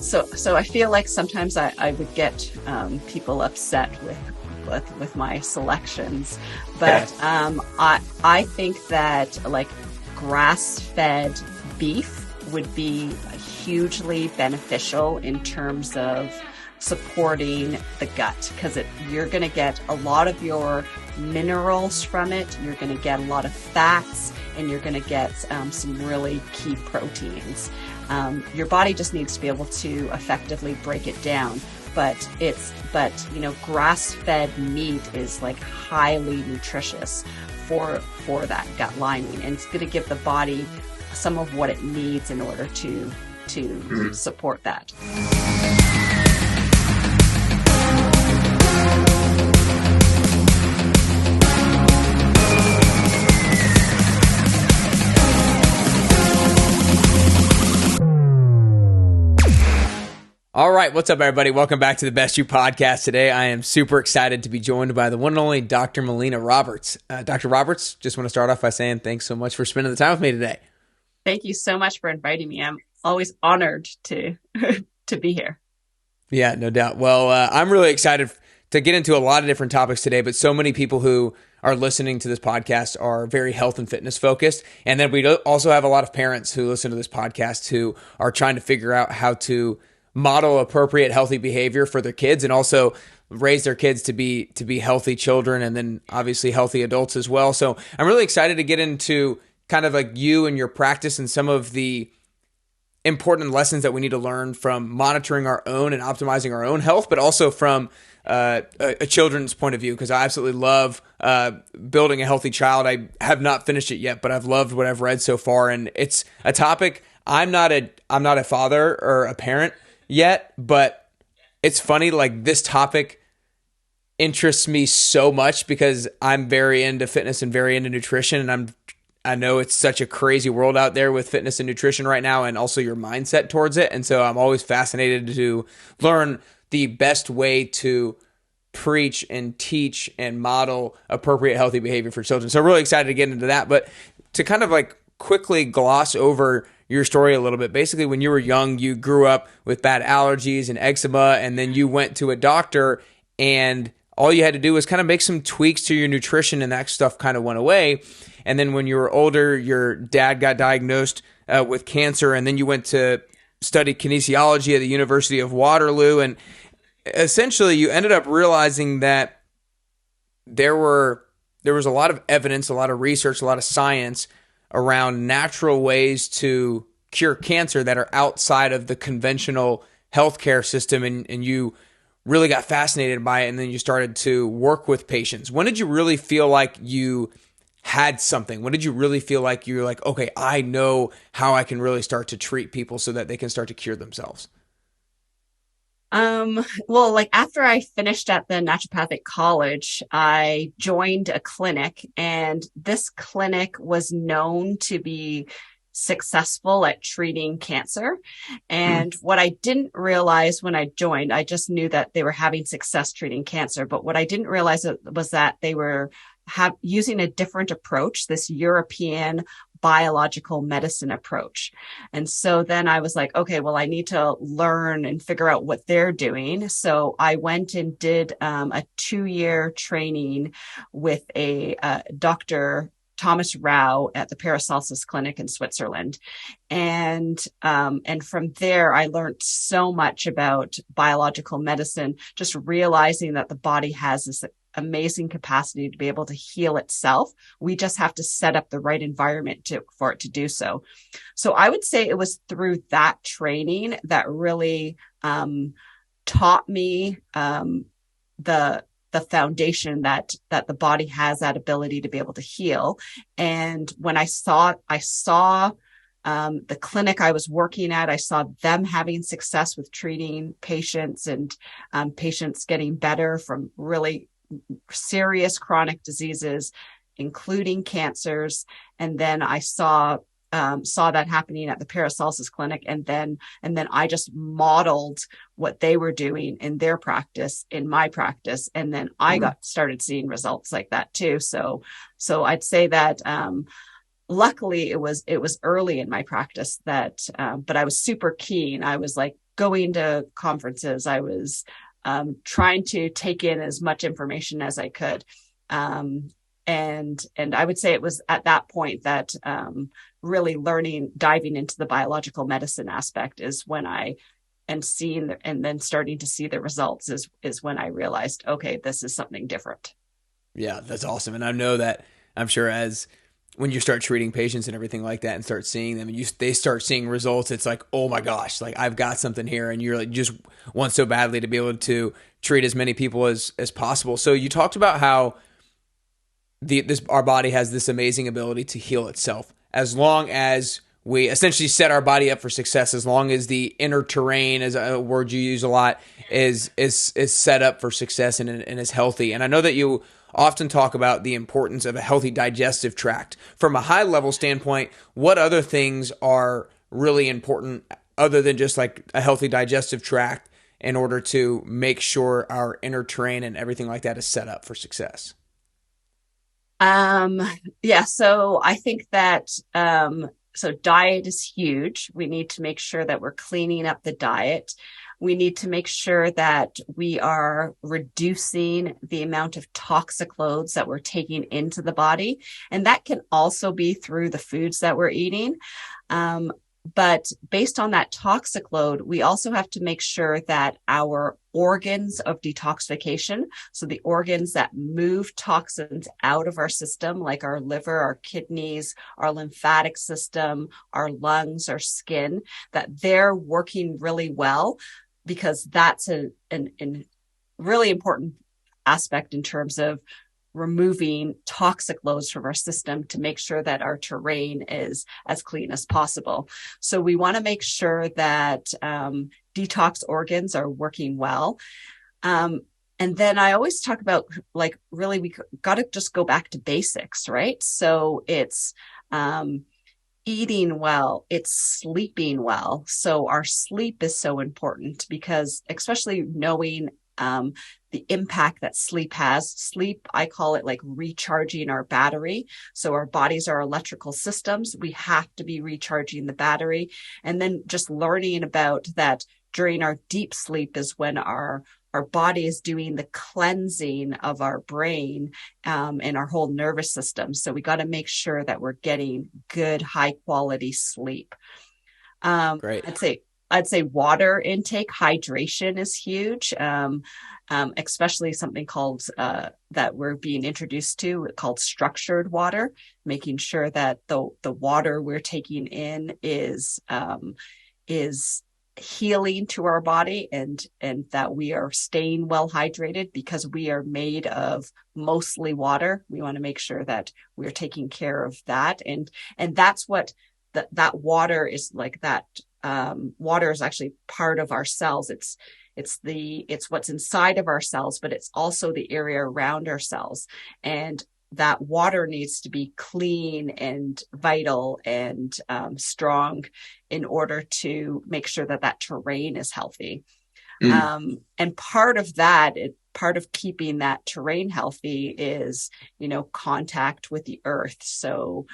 So I feel like sometimes I would get people upset with my selections, Okay. but I think that like grass-fed beef would be hugely beneficial in terms of supporting the gut because you're going to get a lot of your minerals from it. You're going to get a lot of fats, and you're going to get some really key proteins. Your body just needs to be able to effectively break it down. But grass-fed meat is like highly nutritious for that gut lining, and it's going to give the body some of what it needs in order to support that. All right. What's up, everybody? Welcome back to the Best You podcast. Today, I am super excited to be joined by the one and only Dr. Melina Roberts. Dr. Roberts, just want to start off by saying thanks so much for spending the time with me today. Thank you so much for inviting me. I'm always honored to to be here. Yeah, no doubt. Well, I'm really excited to get into a lot of different topics today, but so many people who are listening to this podcast are very health and fitness focused. And then we also have a lot of parents who listen to this podcast who are trying to figure out how to model appropriate healthy behavior for their kids and also raise their kids to be healthy children and then obviously healthy adults as well. So I'm really excited to get into kind of like you and your practice and some of the important lessons that we need to learn from monitoring our own and optimizing our own health, but also from a children's point of view, because I absolutely love building a healthy child. I have not finished it yet, but I've loved what I've read so far, and it's a topic. I'm not a father or a parent yet, but it's funny, like this topic interests me so much because I'm very into fitness and very into nutrition, and I know it's such a crazy world out there with fitness and nutrition right now, and also your mindset towards it. And so I'm always fascinated to learn the best way to preach and teach and model appropriate healthy behavior for children. So I'm really excited to get into that. But to kind of like quickly gloss over your story a little bit, basically when you were young, you grew up with bad allergies and eczema, and then you went to a doctor, and all you had to do was kind of make some tweaks to your nutrition, and that stuff kind of went away. And then when you were older, your dad got diagnosed with cancer, and then you went to study kinesiology at the University of Waterloo. And essentially, you ended up realizing that there was a lot of evidence, a lot of research, a lot of science around natural ways to cure cancer that are outside of the conventional healthcare system, and you really got fascinated by it, and then you started to work with patients. When did you really feel like you had something? When did you really feel like you're like, okay, I know how I can really start to treat people so that they can start to cure themselves? Well, like after I finished at the naturopathic college, I joined a clinic, and this clinic was known to be successful at treating cancer. And what I didn't realize when I joined, I just knew that they were having success treating cancer. But what I didn't realize was that they were using a different approach, this European biological medicine approach. And so then I was like, okay, well, I need to learn and figure out what they're doing. So I went and did a 2-year training with a Dr. Thomas Rau at the Paracelsus Clinic in Switzerland. And from there, I learned so much about biological medicine, just realizing that the body has this amazing capacity to be able to heal itself. We just have to set up the right environment for it to do so. So I would say it was through that training that really taught me the foundation that the body has that ability to be able to heal. And when I saw the clinic I was working at, I saw them having success with treating patients and patients getting better from really serious chronic diseases, including cancers. And then I saw that happening at the Paracelsus Clinic. And then I just modeled what they were doing in their practice, in my practice. And then I started seeing results like that too. So I'd say that, luckily it was early in my practice that, but I was super keen. I was like, going to conferences. I was trying to take in as much information as I could. And I would say it was at that point that really diving into the biological medicine aspect is when and then starting to see the results is when I realized, okay, this is something different. Yeah, that's awesome. And I know that, I'm sure, as when you start treating patients and everything like that and start seeing them and they start seeing results, it's like, oh my gosh, like I've got something here, and you're like just want so badly to be able to treat as many people as possible. So you talked about how our body has this amazing ability to heal itself as long as we essentially set our body up for success, as long as the inner terrain, is a word you use a lot, is set up for success and is healthy. And I know that you often talk about the importance of a healthy digestive tract. From a high level standpoint, what other things are really important other than just like a healthy digestive tract in order to make sure our inner terrain and everything like that is set up for success? Yeah, so I think that so diet is huge. We need to make sure that we're cleaning up the diet. We need to make sure that we are reducing the amount of toxic loads that we're taking into the body. And that can also be through the foods that we're eating. But based on that toxic load, we also have to make sure that our organs of detoxification, so the organs that move toxins out of our system, like our liver, our kidneys, our lymphatic system, our lungs, our skin, that they're working really well, because that's a really important aspect in terms of removing toxic loads from our system to make sure that our terrain is as clean as possible. So we want to make sure that detox organs are working well. And then I always talk about, like, really, we got to just go back to basics, right? So it's eating well, it's sleeping well. So our sleep is so important, because especially knowing the impact that sleep has. Sleep, I call it like recharging our battery. So our bodies are electrical systems. We have to be recharging the battery. And then just learning about that during our deep sleep is when our body is doing the cleansing of our brain and our whole nervous system. So we got to make sure that we're getting good, high quality sleep. Great. I'd say water intake, hydration is huge, especially something called that we're being introduced to, called structured water, making sure that the water we're taking in is healing to our body, and that we are staying well hydrated, because we are made of mostly water. We want to make sure that we're taking care of that, and that's what that water is like. That water is actually part of our cells. It's what's inside of our cells, but it's also the area around our cells. And that water needs to be clean and vital and strong in order to make sure that terrain is healthy. And part of keeping that terrain healthy is, contact with the earth. So,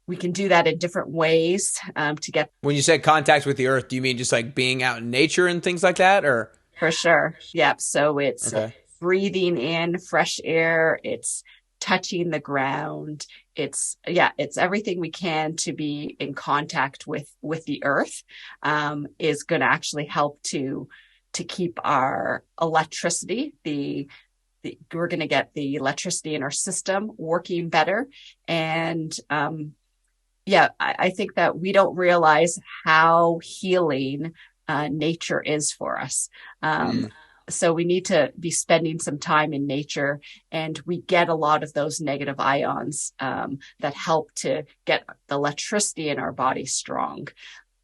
we can do that in different ways to get. When you say contact with the earth, do you mean just like being out in nature and things like that, or? For sure. Yep. So it's breathing in fresh air. It's touching the ground. It's everything we can to be in contact with the earth is going to actually help to keep our electricity, we're going to get the electricity in our system working better. And I think that we don't realize how healing nature is for us. So we need to be spending some time in nature, and we get a lot of those negative ions that help to get the electricity in our body strong.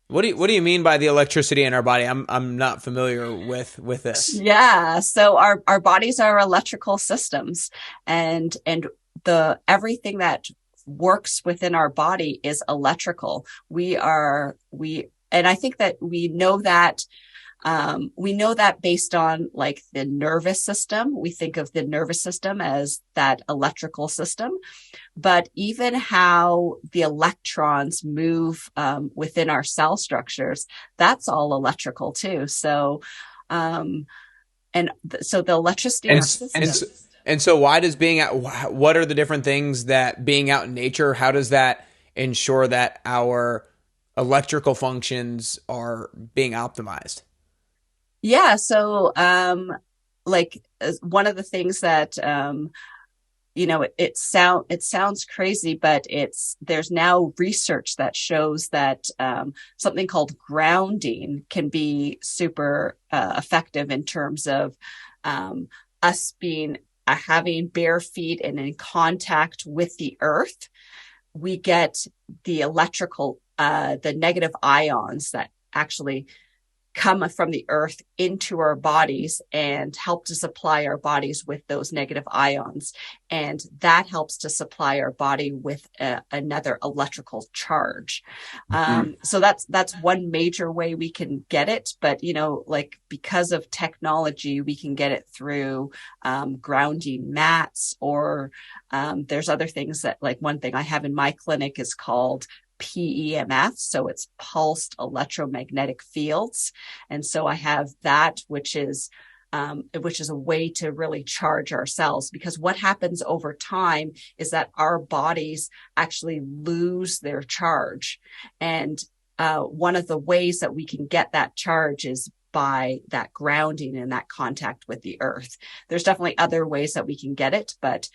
What do you mean by the electricity in our body? I'm not familiar with this. Yeah, so our bodies are electrical systems, and everything that works within our body is electrical. And I think that we know that We know that based on like the nervous system. We think of the nervous system as that electrical system, but even how the electrons move within our cell structures, that's all electrical too. So, so the electricity in our system. And so why does being out, what are the different things that being out in nature, how does that ensure that our electrical functions are being optimized? Yeah. So, like one of the things that, it sounds crazy, but there's now research that shows that something called grounding can be super effective in terms of us being having bare feet and in contact with the earth. We get the the negative ions that actually come from the earth into our bodies and help to supply our bodies with those negative ions. And that helps to supply our body with another electrical charge. So that's one major way we can get it. But, like because of technology, we can get it through grounding mats, or there's other things that, like one thing I have in my clinic is called PEMF. So it's pulsed electromagnetic fields. And so I have that, which is a way to really charge our cells, because what happens over time is that our bodies actually lose their charge. And one of the ways that we can get that charge is by that grounding and that contact with the earth. There's definitely other ways that we can get it, but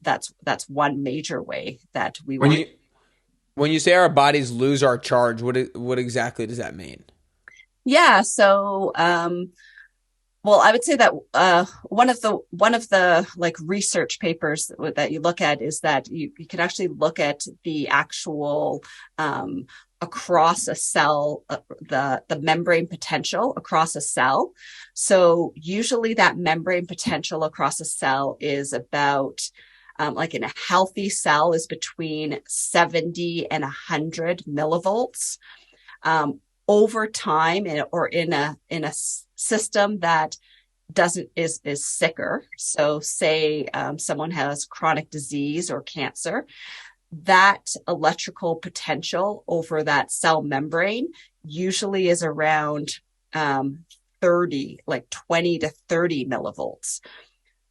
that's one major way that we want. When you say our bodies lose our charge, what exactly does that mean? Yeah. So, well, I would say that one of the like research papers that you look at is that you can actually look at the actual across a cell, the membrane potential across a cell. So usually that membrane potential across a cell is about like in a healthy cell is between 70 and 100 millivolts. Over time, or in a system that is sicker. So say someone has chronic disease or cancer, that electrical potential over that cell membrane usually is around 30, like 20 to 30 millivolts.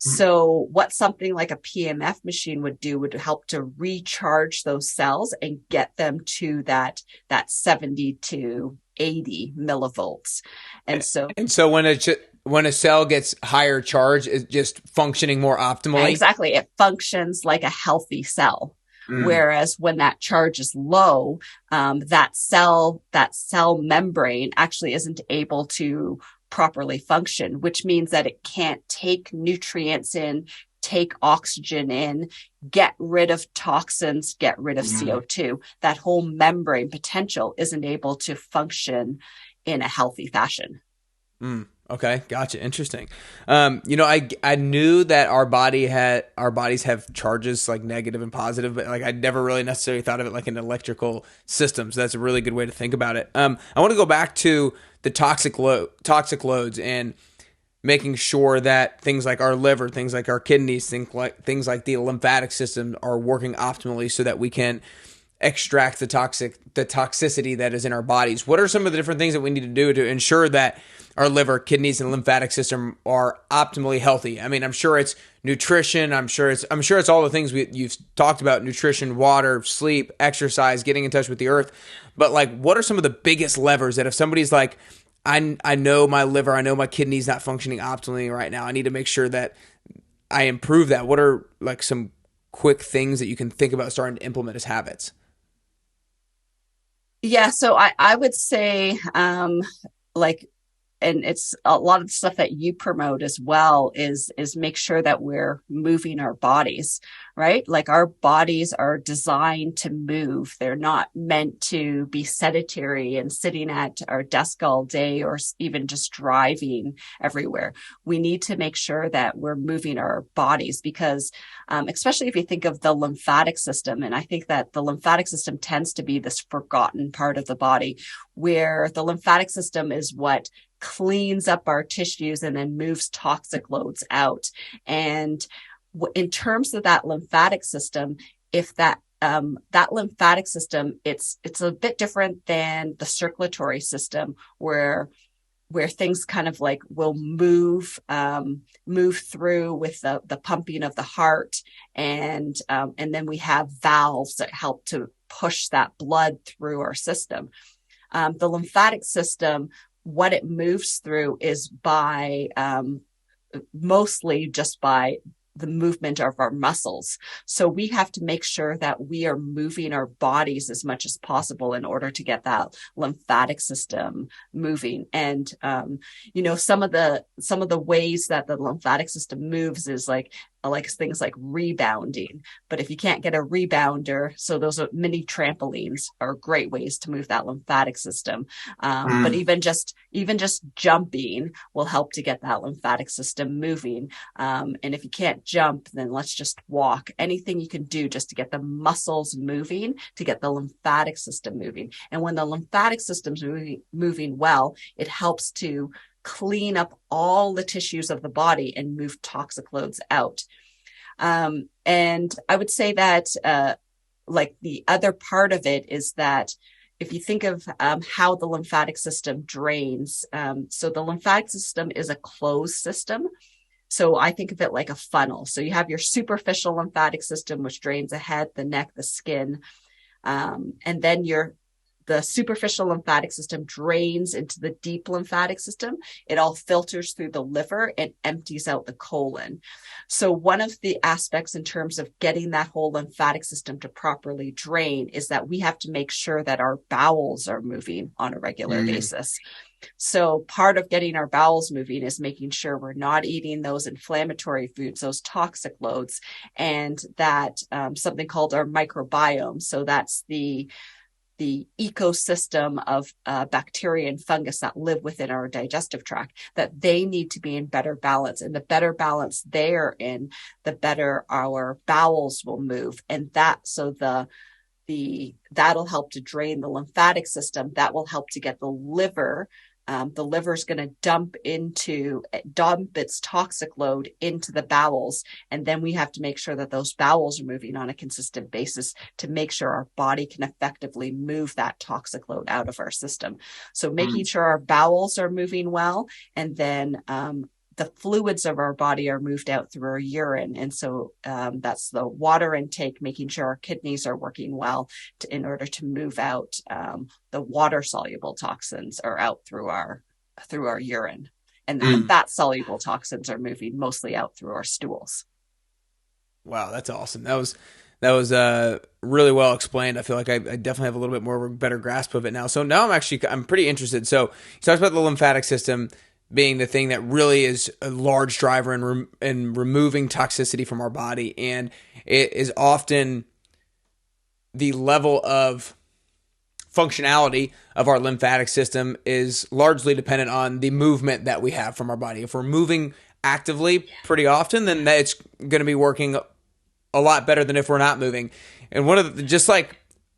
So what something like a PMF machine would do would help to recharge those cells and get them to that 70 to 80 millivolts. And so when a cell gets higher charge, it's just functioning more optimally. Exactly. It functions like a healthy cell. Whereas when that charge is low, that cell membrane actually isn't able to properly function, which means that it can't take nutrients in, take oxygen in, get rid of toxins, get rid of CO2. That whole membrane potential isn't able to function in a healthy fashion. Okay, gotcha. Interesting. I knew that our bodies have charges like negative and positive, but like I never really necessarily thought of it like an electrical system. So that's a really good way to think about it. I want to go back to the toxic loads and making sure that things like our liver, things like our kidneys, things like the lymphatic system are working optimally so that we can extract the toxicity that is in our bodies. What are some of the different things that we need to do to ensure that our liver, kidneys, and lymphatic system are optimally healthy? I mean, I'm sure it's nutrition. I'm sure it's all the things you've talked about: nutrition, water, sleep, exercise, getting in touch with the earth. But like, what are some of the biggest levers that if somebody's like, I know my liver, I know my kidneys not functioning optimally right now, I need to make sure that I improve that. What are like some quick things that you can think about starting to implement as habits? Yeah, so I would say like, and it's a lot of the stuff that you promote as well is make sure that we're moving our bodies. right? Like our bodies are designed to move. They're not meant to be sedentary and sitting at our desk all day or even just driving everywhere. We need to make sure that we're moving our bodies because, especially if you think of the lymphatic system, and I think that the lymphatic system tends to be this forgotten part of the body, where the lymphatic system is what cleans up our tissues and then moves toxic loads out. And in terms of that lymphatic system, if that lymphatic system, it's a bit different than the circulatory system where things kind of like will move through with the pumping of the heart, and then we have valves that help to push that blood through our system. The lymphatic system, what it moves through is by mostly just by the movement of our muscles. So we have to make sure that we are moving our bodies as much as possible in order to get that lymphatic system moving. And some of the ways that the lymphatic system moves is like things like rebounding. But if you can't get a rebounder, so those are mini trampolines are great ways to move that lymphatic system. But even just jumping will help to get that lymphatic system moving. And if you can't jump, then let's just walk. Anything you can do just to get the muscles moving, to get the lymphatic system moving. And when the lymphatic system's moving well, it helps to clean up all the tissues of the body and move toxic loads out. And I would say that, like the other part of it is that if you think of how the lymphatic system drains, so the lymphatic system is a closed system. So I think of it like a funnel. So you have your superficial lymphatic system, which drains the head, the neck, the skin, and then the superficial lymphatic system drains into the deep lymphatic system. It all filters through the liver and empties out the colon. So one of the aspects in terms of getting that whole lymphatic system to properly drain is that we have to make sure that our bowels are moving on a regular basis. So part of getting our bowels moving is making sure we're not eating those inflammatory foods, those toxic loads, and that something called our microbiome. So that's the ecosystem of bacteria and fungus that live within our digestive tract, that they need to be in better balance. And the better balance they're in, the better our bowels will move. And that'll help to drain the lymphatic system. That will help to get the liver. The liver is going to dump its toxic load into the bowels. And then we have to make sure that those bowels are moving on a consistent basis to make sure our body can effectively move that toxic load out of our system. So making sure our bowels are moving well, and then the fluids of our body are moved out through our urine. And so that's the water intake, making sure our kidneys are working well in order to move out the water soluble toxins are out through our urine. And the fat soluble toxins are moving mostly out through our stools. Wow, that's awesome. That was really well explained. I feel like I definitely have a little bit more of a better grasp of it now. So now I'm pretty interested. So you talked about the lymphatic system being the thing that really is a large driver in removing toxicity from our body. And it is often the level of functionality of our lymphatic system is largely dependent on the movement that we have from our body. If we're moving actively pretty often, then it's going to be working a lot better than if we're not moving. And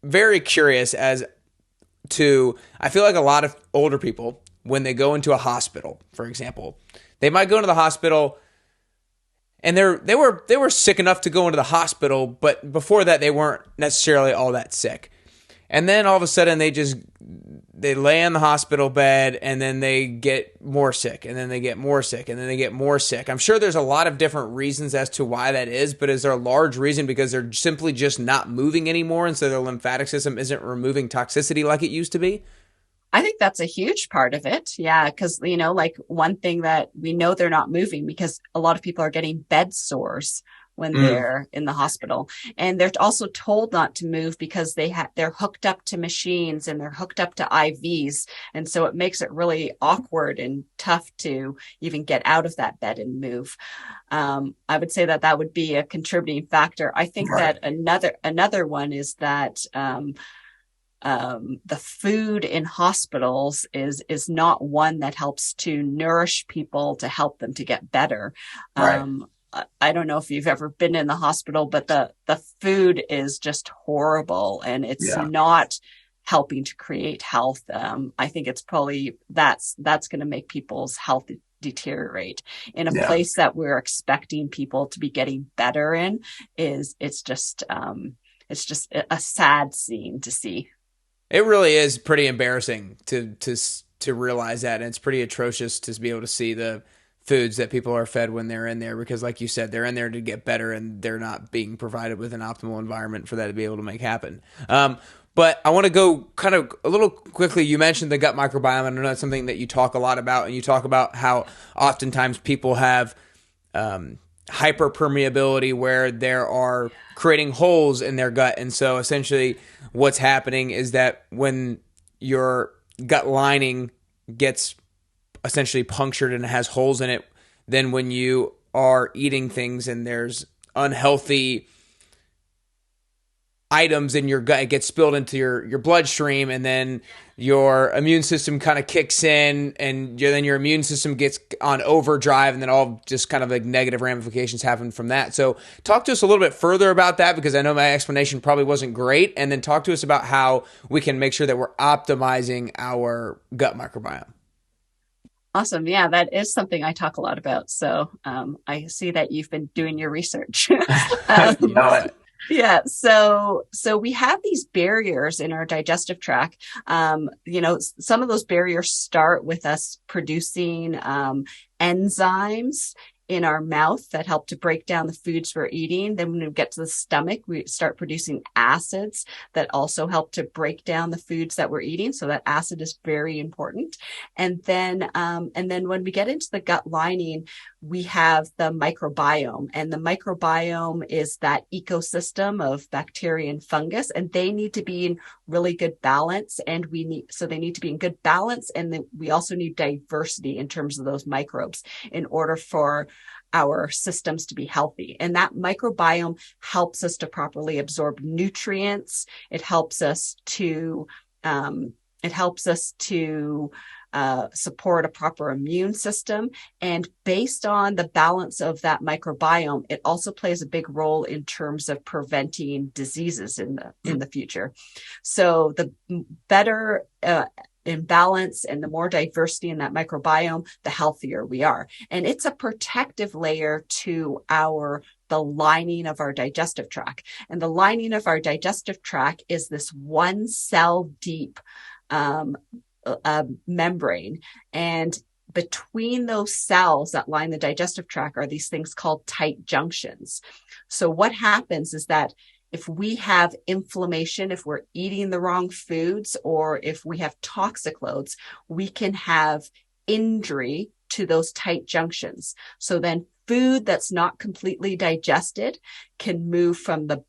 very curious as to, I feel like a lot of older people, when they go into a hospital, for example, they might go into the hospital and they were sick enough to go into the hospital, but before that they weren't necessarily all that sick. And then all of a sudden they lay in the hospital bed, and then they get more sick, and then they get more sick, and then they get more sick. I'm sure there's a lot of different reasons as to why that is, but is there a large reason because they're simply just not moving anymore, and so their lymphatic system isn't removing toxicity like it used to be? I think that's a huge part of it. Yeah. Cause like one thing that we know they're not moving, because a lot of people are getting bed sores when they're in the hospital. And they're also told not to move because they're hooked up to machines and they're hooked up to IVs. And so it makes it really awkward and tough to even get out of that bed and move. I would say that would be a contributing factor. I think that another one is that the food in hospitals is not one that helps to nourish people to help them to get better. I don't know if you've ever been in the hospital, but the food is just horrible, and it's not helping to create health. I think it's probably that's going to make people's health deteriorate in a place that we're expecting people to be getting better in. It's just a sad scene to see. It really is pretty embarrassing to realize that, and it's pretty atrocious to be able to see the foods that people are fed when they're in there, because like you said, they're in there to get better and they're not being provided with an optimal environment for that to be able to make happen. But I want to go kind of a little quickly. You mentioned the gut microbiome. I know that's something that you talk a lot about, and you talk about how oftentimes people have hyperpermeability where there are creating holes in their gut. And so essentially what's happening is that when your gut lining gets essentially punctured and it has holes in it, then when you are eating things and there's unhealthy items in your gut, it gets spilled into your bloodstream, and then your immune system kind of kicks in, and then your immune system gets on overdrive, and then all just kind of like negative ramifications happen from that. So talk to us a little bit further about that, because I know my explanation probably wasn't great, and then talk to us about how we can make sure that we're optimizing our gut microbiome. Awesome. Yeah, that is something I talk a lot about. So I see that you've been doing your research. Yeah. So we have these barriers in our digestive tract. Some of those barriers start with us producing enzymes in our mouth that help to break down the foods we're eating. Then when we get to the stomach, we start producing acids that also help to break down the foods that we're eating. So that acid is very important. And then when we get into the gut lining, we have the microbiome, and the microbiome is that ecosystem of bacteria and fungus, and they need to be in really good balance. And they need to be in good balance. And then we also need diversity in terms of those microbes in order for our systems to be healthy. And that microbiome helps us to properly absorb nutrients. It helps us to support a proper immune system. And based on the balance of that microbiome, it also plays a big role in terms of preventing diseases in the future. So the better in balance and the more diversity in that microbiome, the healthier we are. And it's a protective layer to the lining of our digestive tract. And the lining of our digestive tract is this 1 cell deep membrane. And between those cells that line the digestive tract are these things called tight junctions. So what happens is that if we have inflammation, if we're eating the wrong foods, or if we have toxic loads, we can have injury to those tight junctions. So then food that's not completely digested can move from the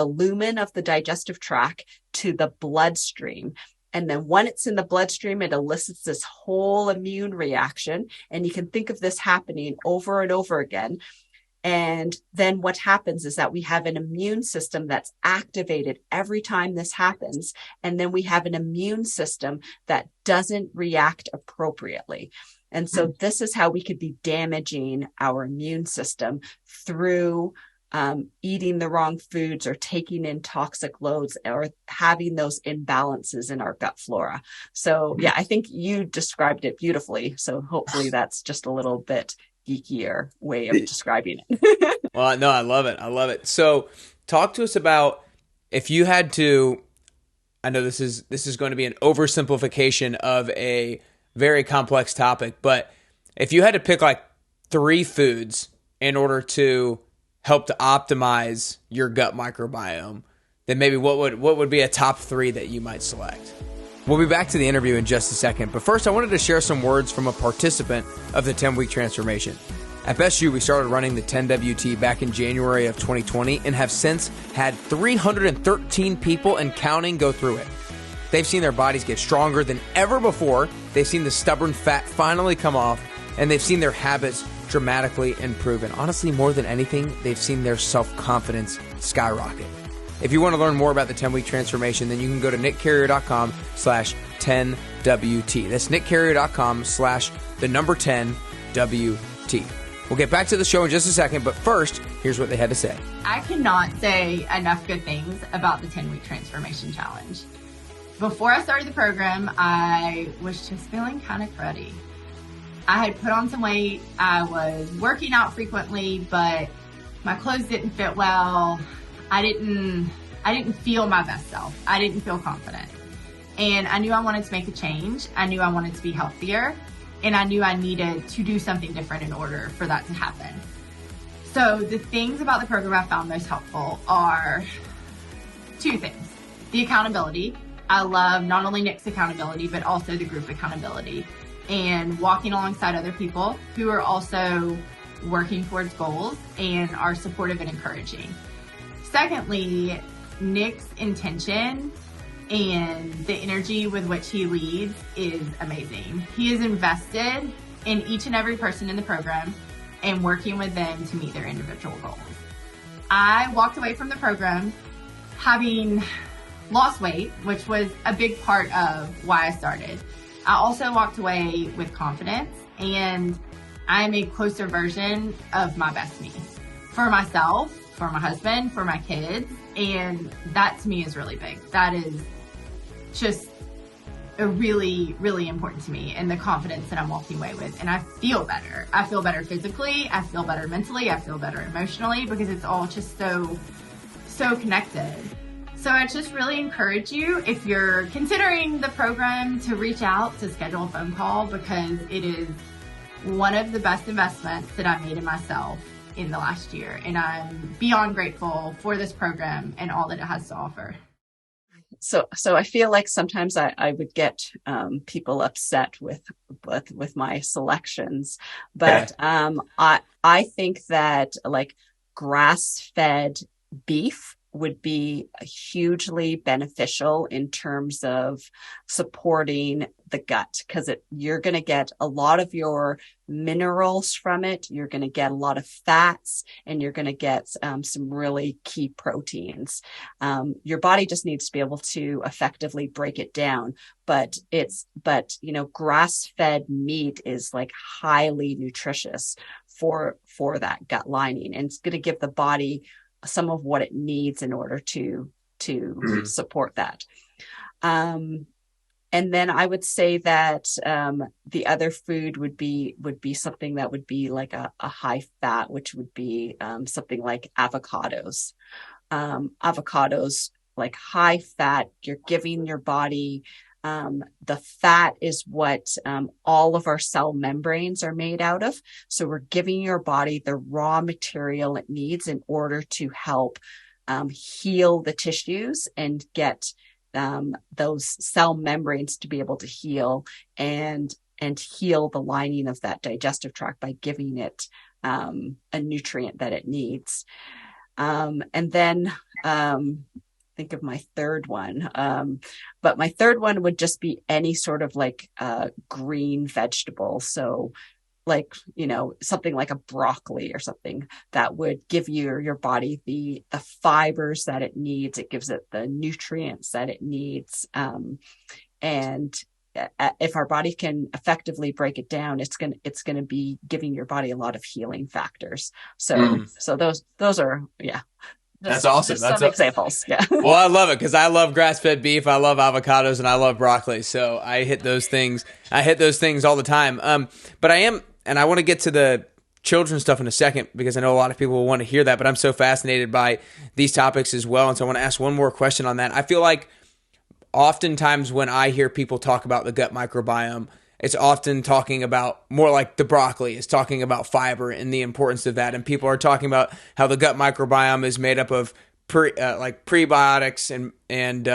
lumen of the digestive tract to the bloodstream. And then when it's in the bloodstream, it elicits this whole immune reaction. And you can think of this happening over and over again. And then what happens is that we have an immune system that's activated every time this happens. And then we have an immune system that doesn't react appropriately. And so this is how we could be damaging our immune system through eating the wrong foods or taking in toxic loads or having those imbalances in our gut flora. So yeah, I think you described it beautifully. So hopefully that's just a little bit geekier way of describing it. Well, no, I love it. I love it. So talk to us about, if you had to, I know this is going to be an oversimplification of a very complex topic, but if you had to pick like 3 foods in order to help to optimize your gut microbiome, then maybe what would be a top 3 that you might select? We'll be back to the interview in just a second, but first I wanted to share some words from a participant of the 10-week transformation. At Best You, we started running the 10WT back in January of 2020 and have since had 313 people and counting go through it. They've seen their bodies get stronger than ever before, they've seen the stubborn fat finally come off, and they've seen their habits dramatically improve. And honestly, more than anything, they've seen their self-confidence skyrocket. If you want to learn more about the 10-week transformation, then you can go to nickcarrier.com/10WT. That's nickcarrier.com/10WT. We'll get back to the show in just a second, but first, here's what they had to say. I cannot say enough good things about the 10-week transformation challenge. Before I started the program, I was just feeling kind of cruddy. I had put on some weight. I was working out frequently, but my clothes didn't fit well. I didn't feel my best self. I didn't feel confident. And I knew I wanted to make a change. I knew I wanted to be healthier. And I knew I needed to do something different in order for that to happen. So the things about the program I found most helpful are two things. The accountability. I love not only Nick's accountability, but also the group accountability and walking alongside other people who are also working towards goals and are supportive and encouraging. Secondly, Nick's intention and the energy with which he leads is amazing. He is invested in each and every person in the program and working with them to meet their individual goals. I walked away from the program having lost weight, which was a big part of why I started. I also walked away with confidence, and I am a closer version of my best me for myself, for my husband, for my kids, and that to me is really big. That is just a really, really important to me, and the confidence that I'm walking away with. And I feel better. I feel better physically. I feel better mentally. I feel better emotionally because it's all just so connected. So I just really encourage you, if you're considering the program, to reach out, to schedule a phone call, because it is one of the best investments that I made in myself in the last year. And I'm beyond grateful for this program and all that it has to offer. So I feel like sometimes I would get people upset with my selections, but I think that like grass-fed beef would be hugely beneficial in terms of supporting the gut, because you're going to get a lot of your minerals from it. You're going to get a lot of fats, and you're going to get some really key proteins. Your body just needs to be able to effectively break it down. But grass-fed meat is like highly nutritious for that gut lining, and it's going to give the body some of what it needs in order to support that. And then I would say that the other food would be something that would be like a high fat, which would be something like avocados. Avocados, like high fat, you're giving your body the fat is what all of our cell membranes are made out of. So we're giving your body the raw material it needs in order to help heal the tissues and get those cell membranes to be able to heal and heal the lining of that digestive tract by giving it a nutrient that it needs. And then think of my third one. But my third one would just be any sort of like green vegetable. So like, something like a broccoli or something that would give your body the fibers that it needs. It gives it the nutrients that it needs. And if our body can effectively break it down, it's going to be giving your body a lot of healing factors. So those are, yeah. That's awesome. That's some examples. Yeah. Well, I love it because I love grass-fed beef. I love avocados and I love broccoli. So I hit those things. I hit those things all the time. But I want to get to the children's stuff in a second because I know a lot of people will want to hear that, but I'm so fascinated by these topics as well. And so I want to ask one more question on that. I feel like oftentimes when I hear people talk about the gut microbiome, it's often talking about more like the broccoli. It's talking about fiber and the importance of that. And people are talking about how the gut microbiome is made up of prebiotics and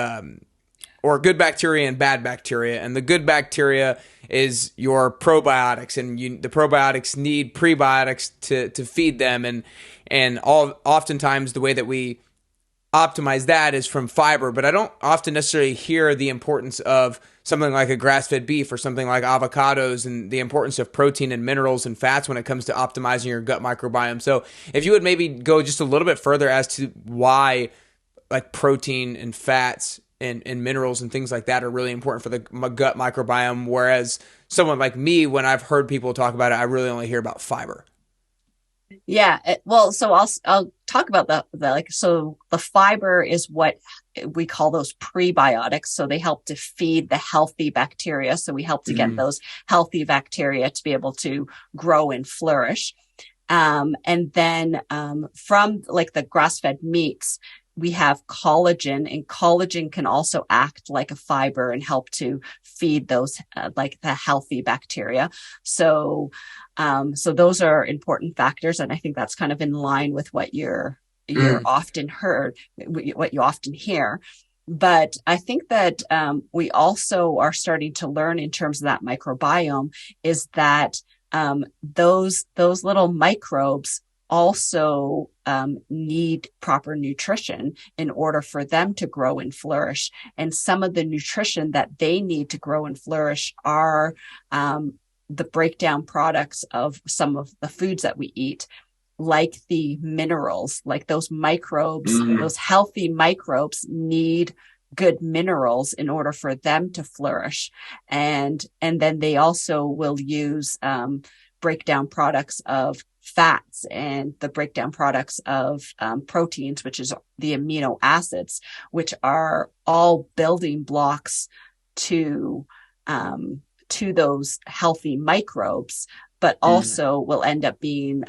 or good bacteria and bad bacteria. And the good bacteria is your probiotics, and the probiotics need prebiotics to feed them. And oftentimes the way that we optimize that is from fiber, but I don't often necessarily hear the importance of something like a grass-fed beef or something like avocados and the importance of protein and minerals and fats when it comes to optimizing your gut microbiome. So if you would maybe go just a little bit further as to why like protein and fats and minerals and things like that are really important for the gut microbiome, whereas someone like me, when I've heard people talk about it, I really only hear about fiber. Yeah. Well, so I'll talk about so the fiber is what we call those prebiotics. So they help to feed the healthy bacteria. So we help to get those healthy bacteria to be able to grow and flourish. And then, from like the grass-fed meats, we have collagen, and collagen can also act like a fiber and help to feed those, like the healthy bacteria. So those are important factors. And I think that's kind of in line with what you're often what you often hear. But I think that, we also are starting to learn in terms of that microbiome is that, those little microbes also need proper nutrition in order for them to grow and flourish. And some of the nutrition that they need to grow and flourish are the breakdown products of some of the foods that we eat, like the minerals, like those microbes, those healthy microbes need good minerals in order for them to flourish. And then they also will use breakdown products of fats and the breakdown products of proteins, which is the amino acids, which are all building blocks to those healthy microbes, but also will end up being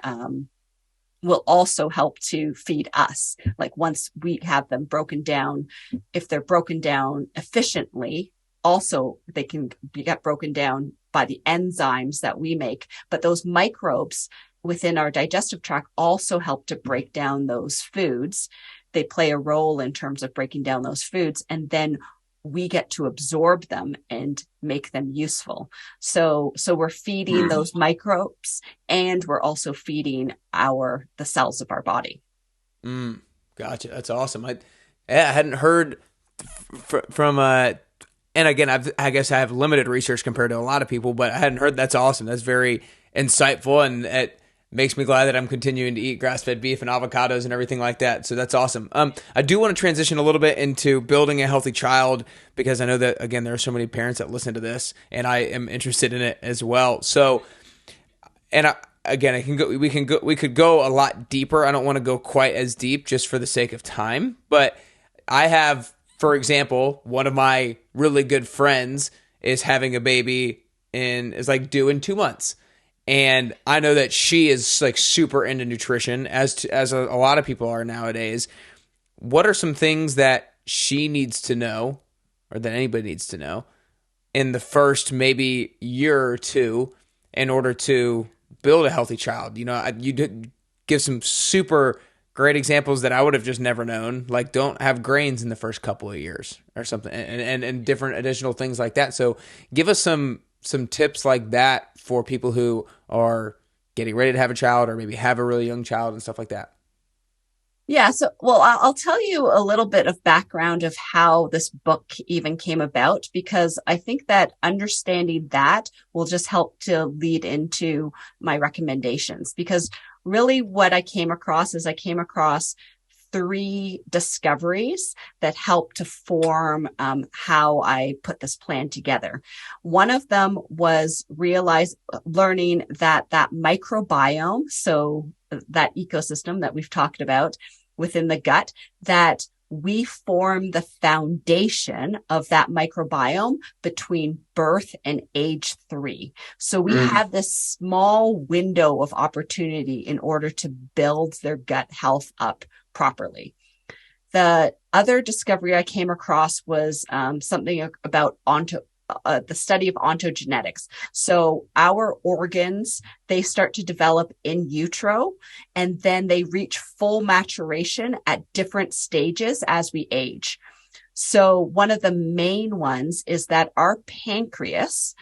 will also help to feed us. Like once we have them broken down, if they're broken down efficiently, also they can get broken down by the enzymes that we make. But those microbes within our digestive tract also help to break down those foods. They play a role in terms of breaking down those foods, and then we get to absorb them and make them useful. So we're feeding those microbes, and we're also feeding the cells of our body. Gotcha. That's awesome. I hadn't heard from and again, I guess I have limited research compared to a lot of people, but I hadn't heard. That's awesome. That's very insightful, and it makes me glad that I'm continuing to eat grass-fed beef and avocados and everything like that. So that's awesome. I do want to transition a little bit into building a healthy child, because I know that, again, there are so many parents that listen to this, and I am interested in it as well. So, and we could go a lot deeper. I don't want to go quite as deep just for the sake of time, but I have, for example, one of my really good friends is having a baby is like due in 2 months. And I know that she is like super into nutrition, as a lot of people are nowadays. What are some things that she needs to know, or that anybody needs to know, in the first maybe year or two in order to build a healthy child? You know, you did give some super great examples that I would have just never known, like don't have grains in the first couple of years or something, and different additional things like that. So give us some tips like that for people who are getting ready to have a child, or maybe have a really young child and stuff like that. Yeah. So, well, I'll tell you a little bit of background of how this book even came about, because I think that understanding that will just help to lead into my recommendations. Because really what I came across 3 discoveries that helped to form how I put this plan together. One of them was learning that microbiome, so that ecosystem that we've talked about within the gut, that we form the foundation of that microbiome between birth and age 3. So we have this small window of opportunity in order to build their gut health up properly. The other discovery I came across was something about the study of ontogenetics. So our organs, they start to develop in utero, and then they reach full maturation at different stages as we age. So one of the main ones is that our pancreas,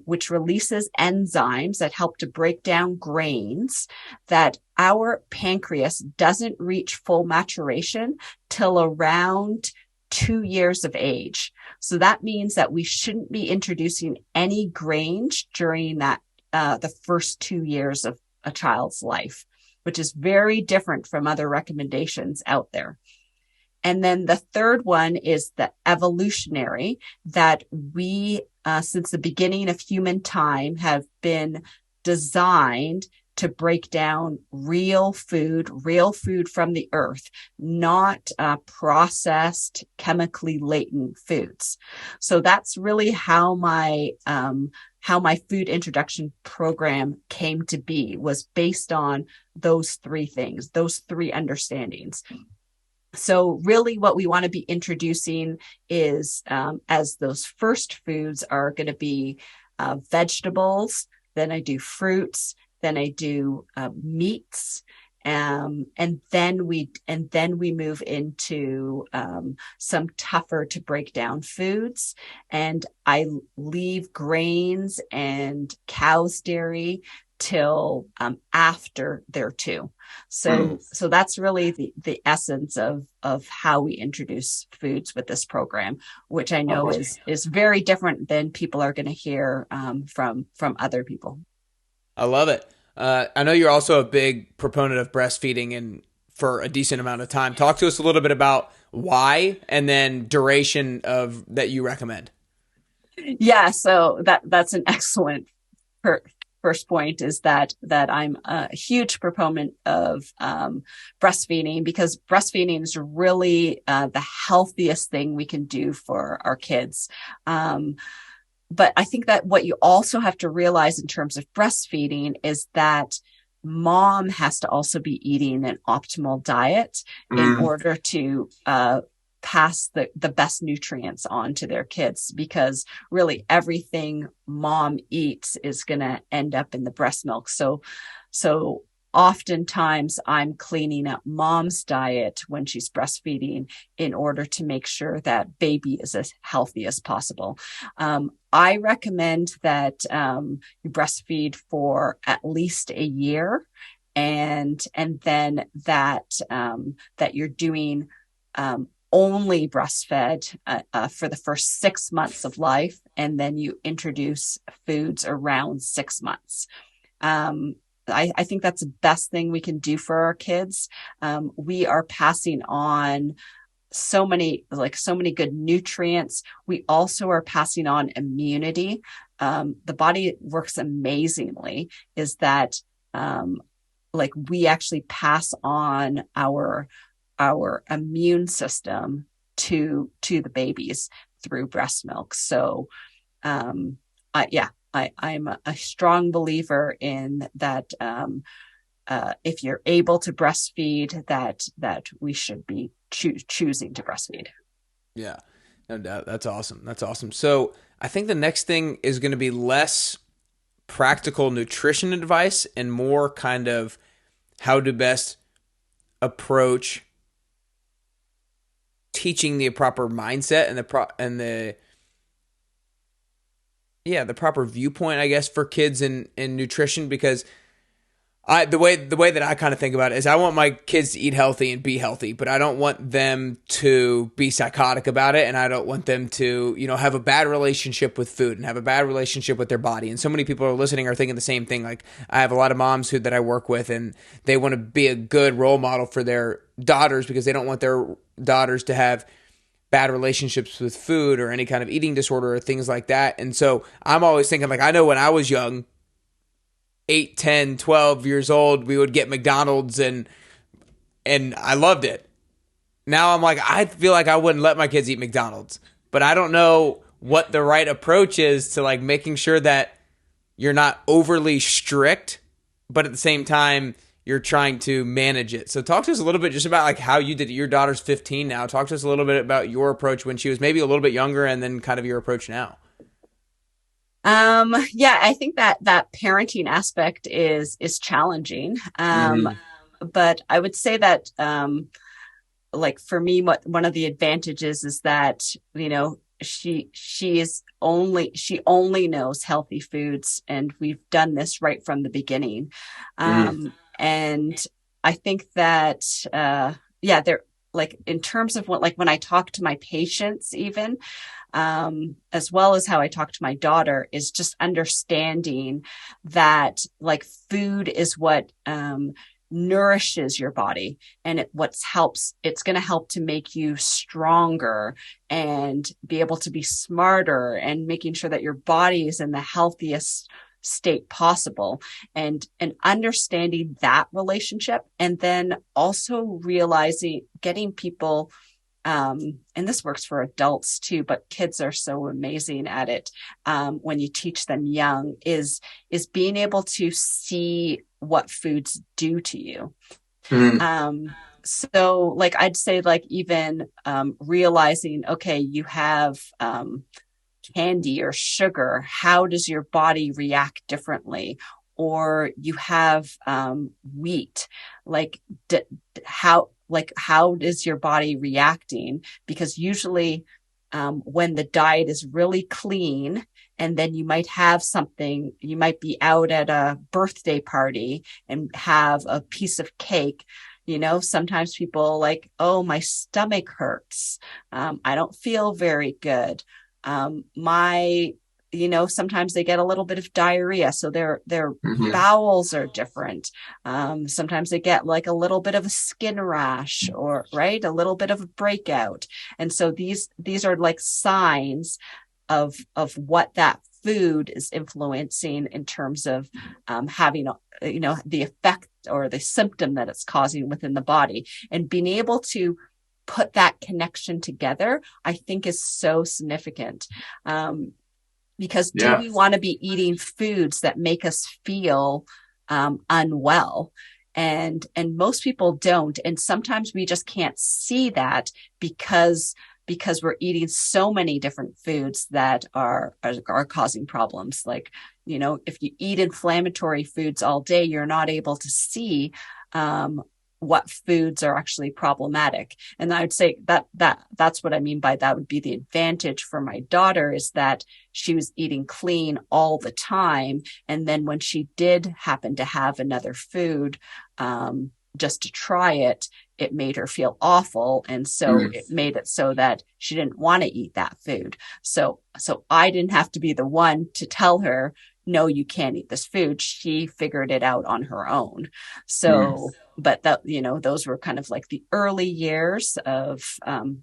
which releases enzymes that help to break down grains, that our pancreas doesn't reach full maturation till around 2 years of age. So that means that we shouldn't be introducing any grains during that the first 2 years of a child's life, which is very different from other recommendations out there. And then the third one is the evolutionary, that we, since the beginning of human time, have been designed to break down real food from the earth, not processed, chemically laden foods. So that's really how my food introduction program came to be, was based on those three things, those three understandings. So really what we want to be introducing is, as those first foods are going to be vegetables, then I do fruits, then I do meats, and then we move into some tougher to break down foods, and I leave grains and cow's dairy till after they're 2. So that's really the essence of how we introduce foods with this program, which I know is very different than people are going to hear from other people. I love it. I know you're also a big proponent of breastfeeding and for a decent amount of time. Talk to us a little bit about why and then duration of that you recommend. Yeah, so that's an excellent first point, is that I'm a huge proponent of breastfeeding, because breastfeeding is really the healthiest thing we can do for our kids. But I think that what you also have to realize in terms of breastfeeding is that mom has to also be eating an optimal diet in order to pass the best nutrients on to their kids, because really everything mom eats is going to end up in the breast milk. So oftentimes I'm cleaning up mom's diet when she's breastfeeding in order to make sure that baby is as healthy as possible. I recommend that you breastfeed for at least a year, and then that you're doing only breastfed for the first 6 months of life, and then you introduce foods around 6 months. I think that's the best thing we can do for our kids. We are passing on so many good nutrients. We also are passing on immunity. The body works amazingly, is that we actually pass on our immune system to the babies through breast milk. So I'm a strong believer in that. If you're able to breastfeed, that we should be choosing to breastfeed. Yeah, no doubt. That's awesome. That's awesome. So I think the next thing is going to be less practical nutrition advice and more kind of how to best approach teaching the proper mindset and the proper viewpoint, I guess, for kids in nutrition, because the way that I kind of think about it is I want my kids to eat healthy and be healthy, but I don't want them to be psychotic about it, and I don't want them to, have a bad relationship with food and have a bad relationship with their body. And so many people are listening are thinking the same thing. Like, I have a lot of moms that I work with, and they want to be a good role model for their daughters because they don't want their daughters to have bad relationships with food or any kind of eating disorder or things like that. And so I'm always thinking, like, I know when I was young, 8, 10, 12 years old, we would get McDonald's and I loved it. Now I'm like, I feel like I wouldn't let my kids eat McDonald's, but I don't know what the right approach is to, like, making sure that you're not overly strict, but at the same time you're trying to manage it. So talk to us a little bit just about, like, how you did it. Your daughter's 15 now. Talk to us a little bit about your approach when she was maybe a little bit younger, and then kind of your approach now. I think that parenting aspect is challenging. But I would say that, like for me, one of the advantages is that, you know, she only knows healthy foods, and we've done this right from the beginning. And I think that, they're like, in terms of what, like when I talk to my patients, even, as well as how I talk to my daughter, is just understanding that like food is what, nourishes your body, and it's going to help to make you stronger and be able to be smarter, and making sure that your body is in the healthiest state possible, and understanding that relationship. And then also realizing, getting people, and this works for adults too, but kids are so amazing at it, when you teach them young, is being able to see what foods do to you. So like, I'd say like, even realizing, okay, you have candy or sugar, how does your body react differently? Or you have wheat, like how is your body reacting? Because usually when the diet is really clean, and then you might have something, you might be out at a birthday party and have a piece of cake. You know, sometimes people like, oh, my stomach hurts. I don't feel very good. Sometimes they get a little bit of diarrhea, so their bowels are different. Sometimes they get like a little bit of a skin rash, or a little bit of a breakout. And so these are like signs of what that food is influencing in terms of having the effect or the symptom that it's causing within the body. And being able to put that connection together, I think, is so significant. Because do we want to be eating foods that make us feel unwell? And most people don't. And sometimes we just can't see that because we're eating so many different foods that are causing problems. Like, you know, if you eat inflammatory foods all day, you're not able to see what foods are actually problematic. And I would say that's what I mean by that would be the advantage for my daughter, is that she was eating clean all the time. And then when she did happen to have another food, just to try it, it made her feel awful. And so it made it so that she didn't want to eat that food. So I didn't have to be the one to tell her, no, you can't eat this food. She figured it out on her own. So, but that, you know, those were kind of like the early years of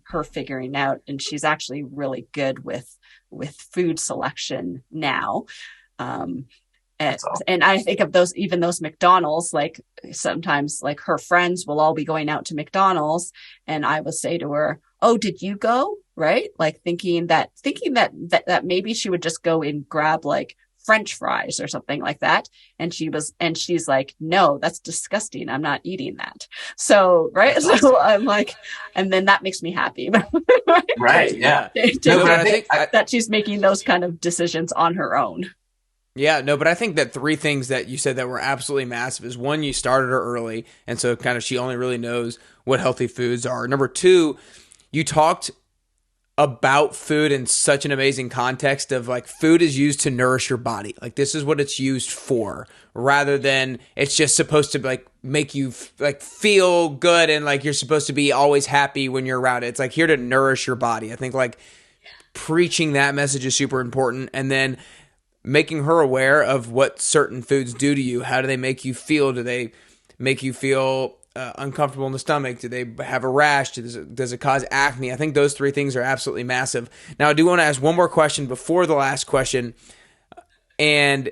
her figuring out, and she's actually really good with food selection now. And I think of even those McDonald's, like sometimes like her friends will all be going out to McDonald's, and I will say to her, oh, did you go? Right? Like thinking that maybe she would just go and grab like French fries or something like that. And she's like, no, that's disgusting. I'm not eating that. So, right. That's so awesome. I'm like, and then that makes me happy. Right. Yeah. But I think that she's making those kind of decisions on her own. Yeah, no, but I think that three things that you said that were absolutely massive is, one, you started her early, and so kind of she only really knows what healthy foods are. Number two, you talked about food in such an amazing context of like, food is used to nourish your body. Like, this is what it's used for, rather than it's just supposed to like make you like feel good and like you're supposed to be always happy when you're around it. It's like here to nourish your body. I think like preaching that message is super important. And then making her aware of what certain foods do to you. How do they make you feel? Do they make you feel uncomfortable in the stomach? Do they have a rash? Does it cause acne? I think those three things are absolutely massive. Now, I do want to ask one more question before the last question. And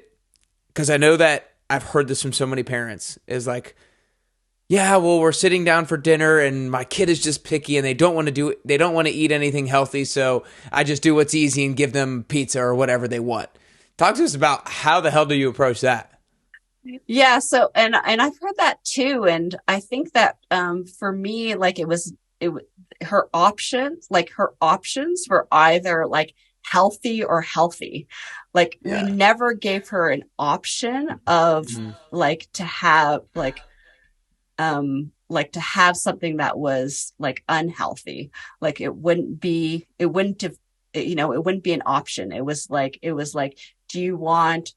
because I know that I've heard this from so many parents, is like, yeah, well, we're sitting down for dinner and my kid is just picky and they don't want to eat anything healthy. So I just do what's easy and give them pizza or whatever they want. Talk to us about how the hell do you approach that? Yeah. So, and I've heard that too. And I think that, for me, like her options were either like healthy or healthy. Like we never gave her an option of like to have like, like to have something that was like unhealthy. Like it wouldn't be an option. It was like, do you want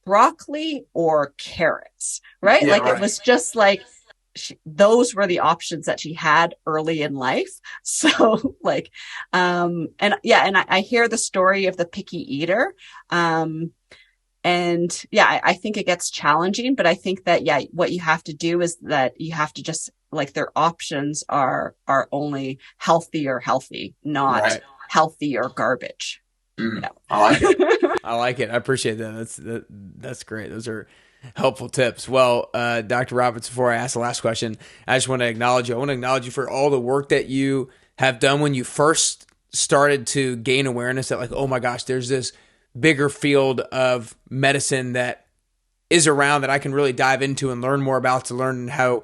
broccoli or carrots? Right. Yeah, Like right. it was just like, those were the options that she had early in life. So like, and yeah, and I hear the story of the picky eater. And yeah, I think it gets challenging, but I think that, yeah, what you have to do is that you have to just like their options are only healthy, not Right. healthy or garbage. Mm, Yeah. I like it. I like it. I appreciate that. That's great. Those are helpful tips. Well, Dr. Roberts, before I ask the last question, I just want to acknowledge you. I want to acknowledge you for all the work that you have done when you first started to gain awareness that, like, oh my gosh, there's this bigger field of medicine that is around that I can really dive into and learn more about, to learn how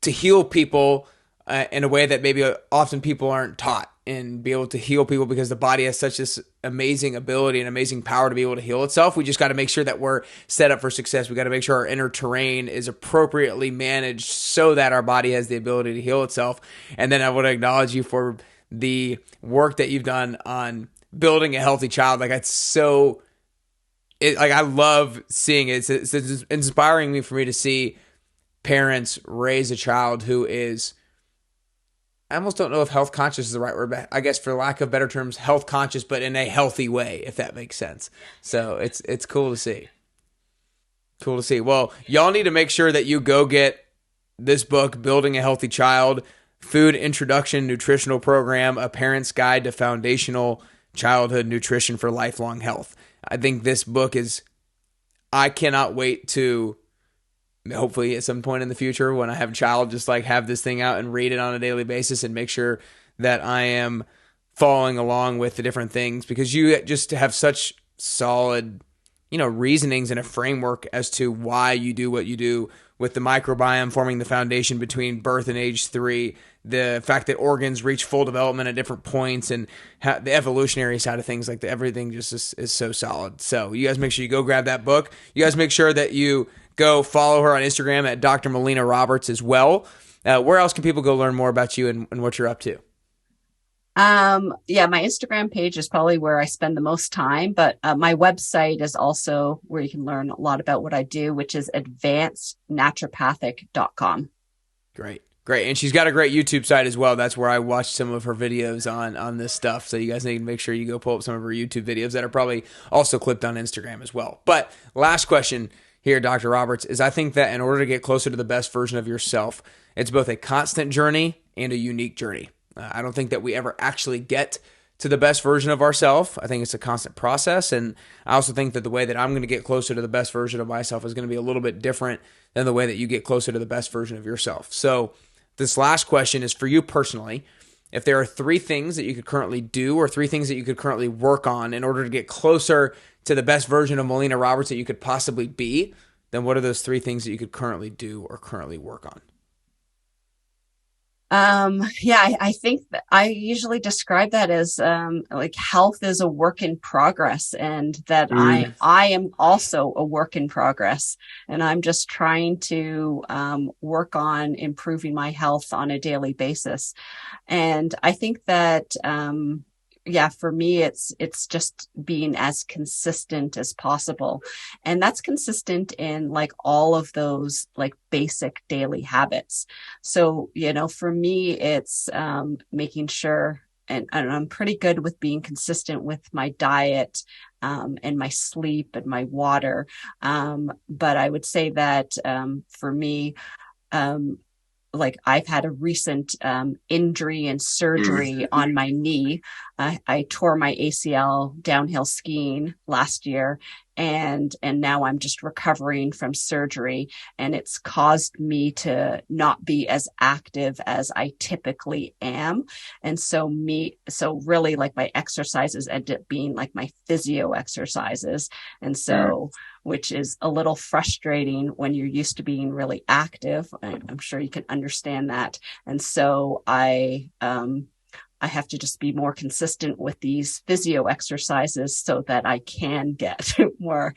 to heal people in a way that maybe often people aren't taught, and be able to heal people, because the body has such this amazing ability and amazing power to be able to heal itself. We just got to make sure that we're set up for success. We got to make sure our inner terrain is appropriately managed so that our body has the ability to heal itself. And then I want to acknowledge you for the work that you've done on building a healthy child. Like, I love seeing it. It's inspiring me for me to see parents raise a child who is, I almost don't know if health conscious is the right word, but I guess for lack of better terms, health conscious, but in a healthy way, if that makes sense. So it's cool to see. Cool to see. Well, y'all need to make sure that you go get this book, Building a Healthy Child, Food Introduction Nutritional Program, A Parent's Guide to Foundational Childhood Nutrition for Lifelong Health. I think this book I cannot wait to, hopefully at some point in the future when I have a child, just like have this thing out and read it on a daily basis and make sure that I am following along with the different things, because you just have such solid, reasonings and a framework as to why you do what you do, with the microbiome forming the foundation between birth and age 3, the fact that organs reach full development at different points, and the evolutionary side of things, like everything just is so solid. So you guys make sure you go grab that book. You guys make sure that you go follow her on Instagram at Dr. Melina Roberts as well. Where else can people go learn more about you and what you're up to? Yeah, my Instagram page is probably where I spend the most time, but my website is also where you can learn a lot about what I do, which is advancednaturopathic.com. Great. And she's got a great YouTube site as well. That's where I watched some of her videos on this stuff. So you guys need to make sure you go pull up some of her YouTube videos that are probably also clipped on Instagram as well. But last question here, Dr. Roberts, is I think that in order to get closer to the best version of yourself, it's both a constant journey and a unique journey. I don't think that we ever actually get to the best version of ourselves. I think it's a constant process. And I also think that the way that I'm going to get closer to the best version of myself is going to be a little bit different than the way that you get closer to the best version of yourself. So this last question is for you personally. If there are 3 things that you could currently do, or 3 things that you could currently work on in order to get closer to the best version of Melina Roberts that you could possibly be, then what are those 3 things that you could currently do or currently work on? Yeah, I think that I usually describe that as like health is a work in progress, and that I am also a work in progress, and I'm just trying to work on improving my health on a daily basis. And I think that yeah, for me, it's just being as consistent as possible. And that's consistent in like all of those like basic daily habits. So, for me, it's making sure, and I'm pretty good with being consistent with my diet, and my sleep and my water. But I would say that, for me, like I've had a recent injury and surgery on my knee. I tore my ACL downhill skiing last year, and now I'm just recovering from surgery, and it's caused me to not be as active as I typically am. And so really like my exercises end up being like my physio exercises. And so which is a little frustrating when you're used to being really active. I'm sure you can understand that. And so have to just be more consistent with these physio exercises so that I can get more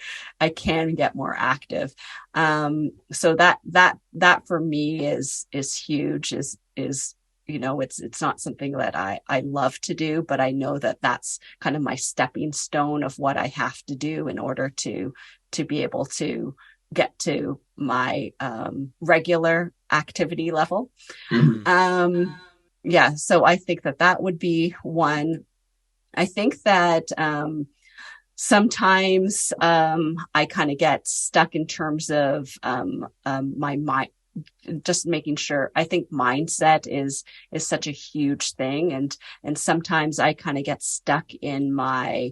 active. So that for me is huge, is, it's not something that I love to do, but I know that that's kind of my stepping stone of what I have to do in order to be able to get to my regular activity level. Mhm. Yeah, so I think that would be one. I think that sometimes I kind of get stuck in terms of my mind, just making sure. I think mindset is such a huge thing, and sometimes I kind of get stuck in my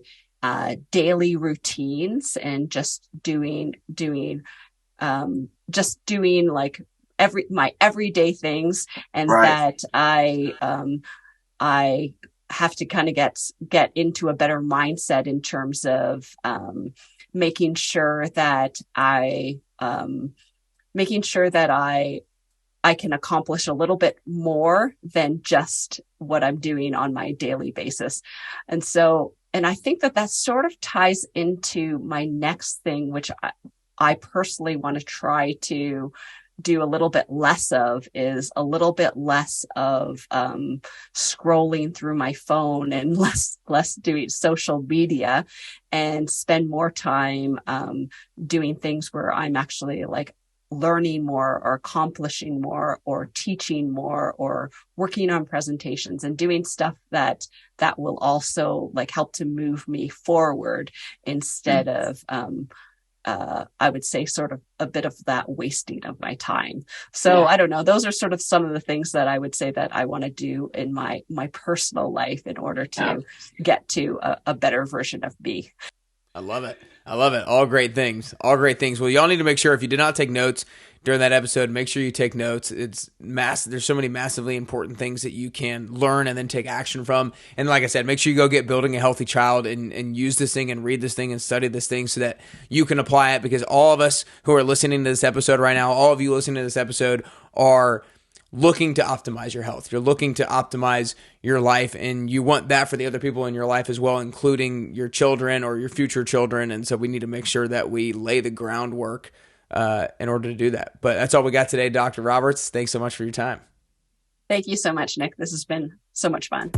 daily routines and just doing like my everyday things, and Right. that I have to kind of get into a better mindset in terms of making sure that I can accomplish a little bit more than just what I'm doing on my daily basis. And I think that sort of ties into my next thing, which I personally want to try to do a little bit less of, is a little bit less of scrolling through my phone, and less doing social media, and spend more time doing things where I'm actually like learning more, or accomplishing more, or teaching more, or working on presentations, and doing stuff that will also like help to move me forward, instead of I would say sort of a bit of that wasting of my time. So I don't know. Those are sort of some of the things that I would say that I want to do in my personal life in order to get to a better version of me. I love it. I love it. All great things. All great things. Well, y'all need to make sure, if you did not take notes during that episode, make sure you take notes. It's massive. There's so many massively important things that you can learn and then take action from. And like I said, make sure you go get Building a Healthy Child and use this thing and read this thing and study this thing so that you can apply it, because all of us who are listening to this episode right now, all of you listening to this episode are looking to optimize your health. You're looking to optimize your life, and you want that for the other people in your life as well, including your children or your future children. And so we need to make sure that we lay the groundwork in order to do that. But that's all we got today, Dr. Roberts. Thanks so much for your time. Thank you so much, Nick. This has been so much fun.